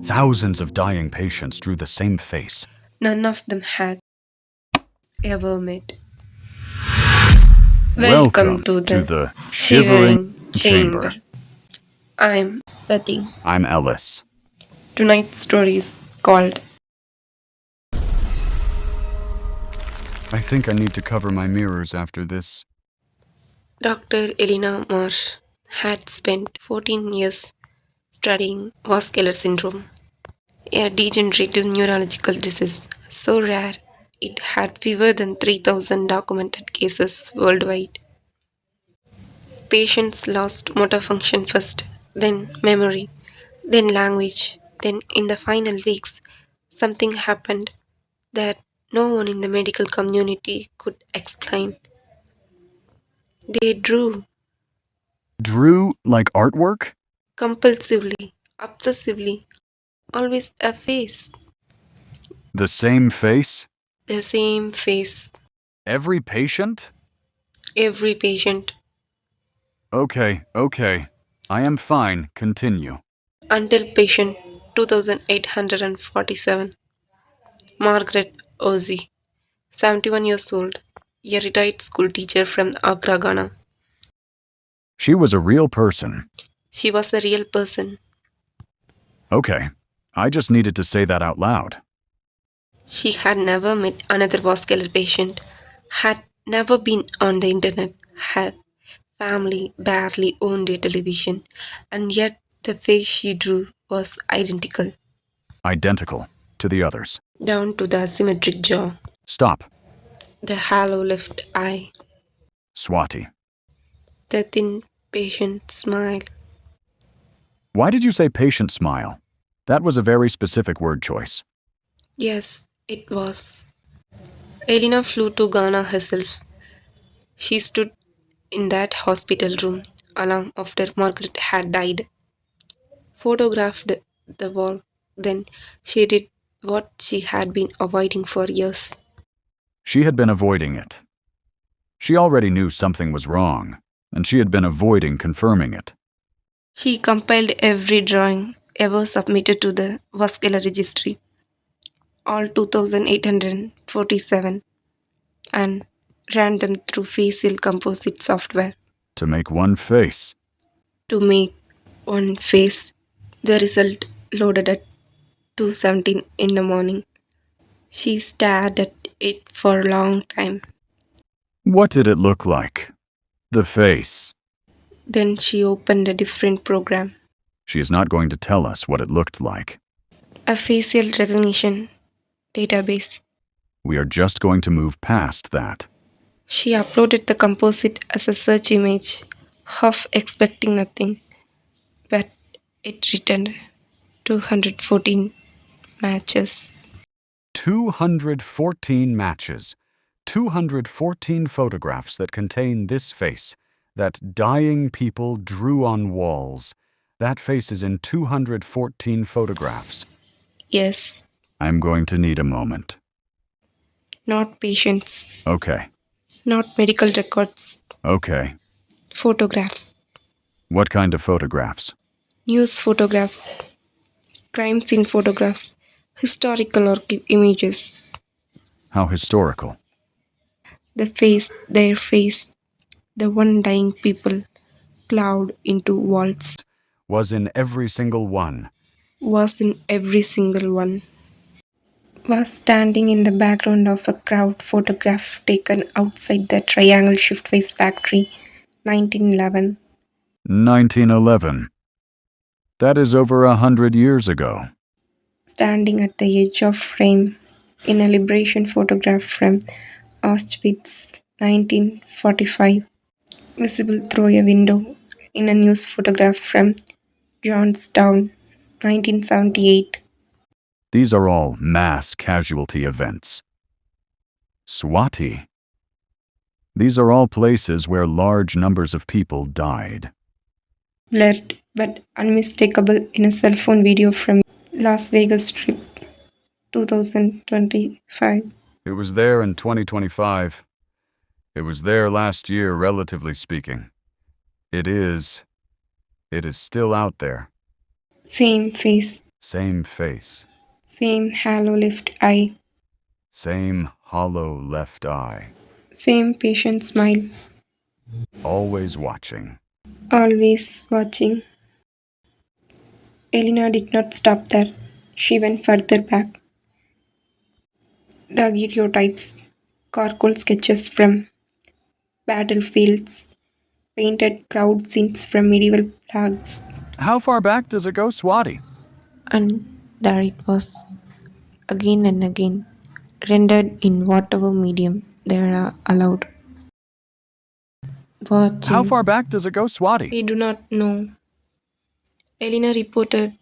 Thousands of dying patients drew the same face. None of them had ever met. Welcome Welcome to to the the Shivering Shivering Chamber. Chamber. I'm Swati. I'm Ellis. Tonight's story is called I think I need to cover my mirrors after this. Dr. Elena Marsh had spent 14 years studying vascular syndrome, a degenerative neurological disease so rare it had fewer than 3,000 documented cases worldwide. Patients lost motor function first, then memory, then language, then in the final weeks, something happened that no one in the medical community could explain. They drew Drew like artwork? compulsively, obsessively, always a face, The same face? the same face, Every patient? every patient, Okay. I am fine. Continue. until patient 2847, Margaret Ozzy, 71 years old, a retired school teacher from Accra, Ghana. She was a real person. She was a real person. Okay. I just needed to say that out loud. She had never met another vascular patient, had never been on the internet, had family barely owned a television, and yet the face she drew was identical, Identical to the others. down to the asymmetric jaw, Stop. the hollow left eye, Swati. the thin patient smile. Why did you say patient smile? That was a very specific word choice. Yes, it was. Elena flew to Ghana herself. She stood in that hospital room long after Margaret had died, photographed the wall, then she did what she had been avoiding for years. She had been avoiding it. She already knew something was wrong, and she had been avoiding confirming it. She compiled every drawing ever submitted to the vascular registry, all 2847, and ran them through facial composite software To make one face. to make one face. The result loaded at 2:17 in the morning. She stared at it for a long time. What did it look like? The face. Then she opened a different program, She is not going to tell us what it looked like. a facial recognition database. We are just going to move past that. She uploaded the composite as a search image, half expecting nothing, but it returned 214 matches. 214 matches. 214 photographs that contain this face that dying people drew on walls. That face is in 214 photographs. Yes, I'm going to need a moment. not patients, Okay. not medical records, Okay. photographs, What kind of photographs? news photographs, crime scene photographs, historical archive images. How historical. The face, their face, the one dying people, plowed into walls, Was in every single one. was in every single one. Was standing in the background of a crowd photograph taken outside the Triangle Shiftways factory, 1911. 1911. That is over 100 years ago. Standing at the edge of frame in a liberation photograph from Auschwitz, 1945. Visible through a window in a news photograph from Johnstown, 1978. These are all mass casualty events. Swati. These are all places where large numbers of people died. Blurred but unmistakable in a cell phone video from Las Vegas Strip, 2025. It was there in 2025. It was there last year, relatively speaking. It is still out there. Same face, Same face. Same hollow left eye. Same hollow left eye. Same patient smile. Always watching. Always watching. Elena did not stop there. She went further back. Daguerreotypes, charcoal sketches from battlefields, painted crowd scenes from medieval plagues. How far back does it go, Swati? And there it was, again and again, rendered in whatever medium they are allowed. How Watching. far back does it go, Swati? We do not know. Elena reported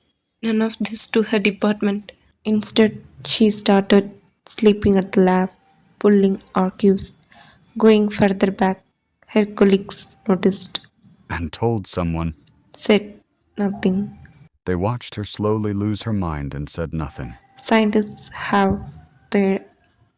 none of this to her department. Instead, she started sleeping at the lab, pulling archives, going further back. Her colleagues noticed, And told someone. said nothing. They watched her slowly lose her mind and said nothing. Scientists have their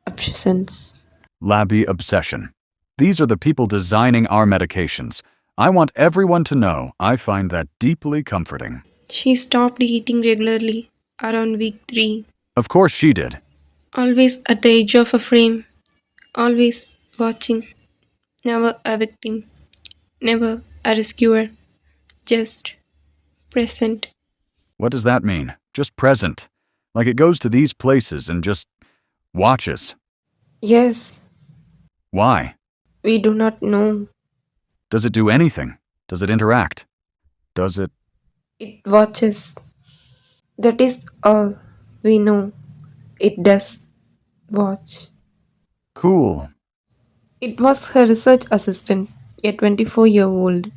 obsessions. Labby obsession. These are the people designing our medications. I want everyone to know I find that deeply comforting. She stopped eating regularly around week 3, Of course she did. always at the edge of a frame, always watching, never a victim, never a rescuer, just present. What does that mean? Just present. Like it goes to these places and just watches. Yes, Why? we do not know. Does it do anything? Does it interact? Does it? It watches. That is all we know. It does watch. Cool. It was her research assistant, a 24-year-old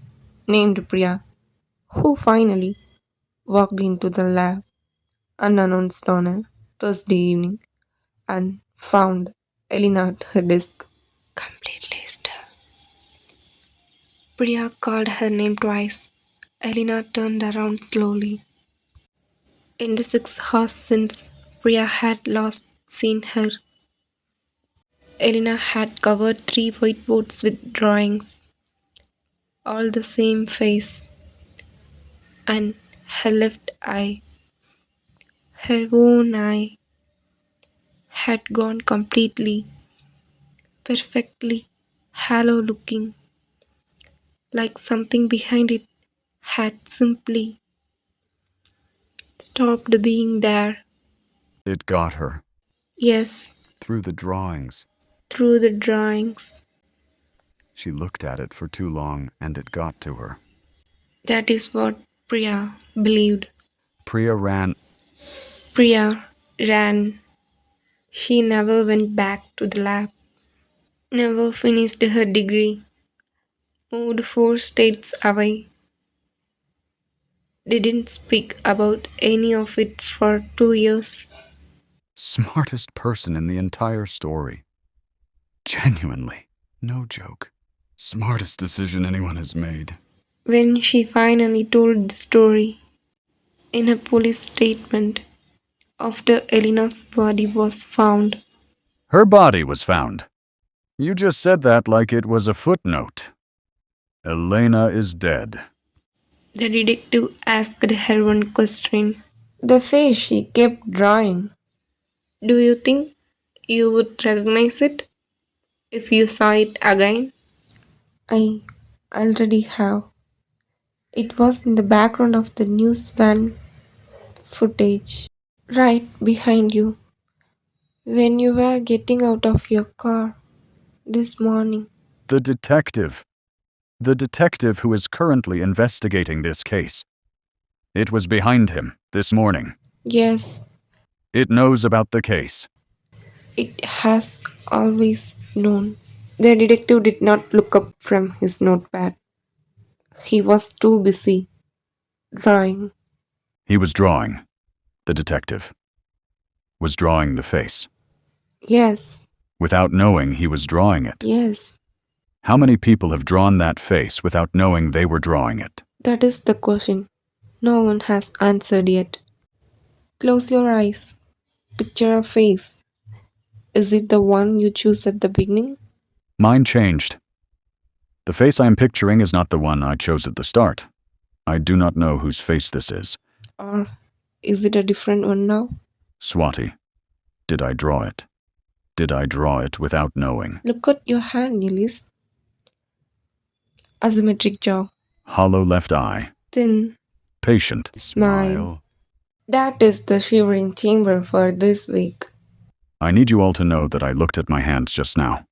named Priya, who finally walked into the lab unannounced on a Thursday evening and found Elena at her desk, completely still. Priya called her name twice. Elena turned around slowly. In the 6 hours since Priya had last seen her, Elena had covered 3 whiteboards with drawings, all the same face, and her left eye, her own eye, had gone completely, perfectly hollow looking, like something behind it had simply stopped being there. It got her. Yes, Through the drawings. through the drawings. She looked at it for too long and it got to her. That is what Priya believed. Priya ran. Priya ran. She never went back to the lab, never finished her degree, moved 4 states away, didn't speak about any of it for 2 years. Smartest person in the entire story. Genuinely. No joke. Smartest decision anyone has made. When she finally told the story in a police statement after Elena's body was found, Her body was found. You just said that like it was a footnote. Elena is dead. the detective asked her one question. The face she kept drawing. Do you think you would recognize it if you saw it again? I already have. It was in the background of the news van footage, right behind you, when you were getting out of your car this morning. The detective. The detective who is currently investigating this case. It was behind him this morning. Yes, It knows about the case. it has always known. The detective did not look up from his notepad. He was too busy drawing. He was drawing. The detective was drawing the face. Yes, Without knowing he was drawing it. yes, How many people have drawn that face without knowing they were drawing it? that is the question. No one has answered yet. Close your eyes. Picture a face. Is it the one you choose at the beginning? Mine changed. The face I am picturing is not the one I chose at the start. I do not know whose face this is. Or Is it a different one now? Swati, did I draw it? Did I draw it without knowing? Look at your hand, Nilis. Asymmetric jaw. Hollow left eye. Thin. Patient. Smile. That is the shivering chamber for this week. I need you all to know that I looked at my hands just now.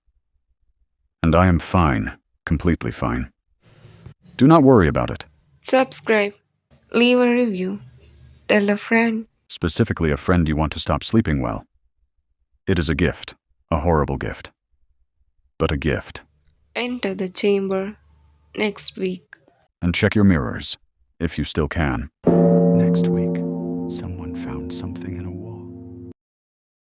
And I am fine, completely fine. Do not worry about it. Subscribe. Leave a review. Tell a friend. Specifically a friend you want to stop sleeping well. It is a gift, a horrible gift. But a gift. Enter the chamber next week. And check your mirrors, if you still can. Next week, someone found something in a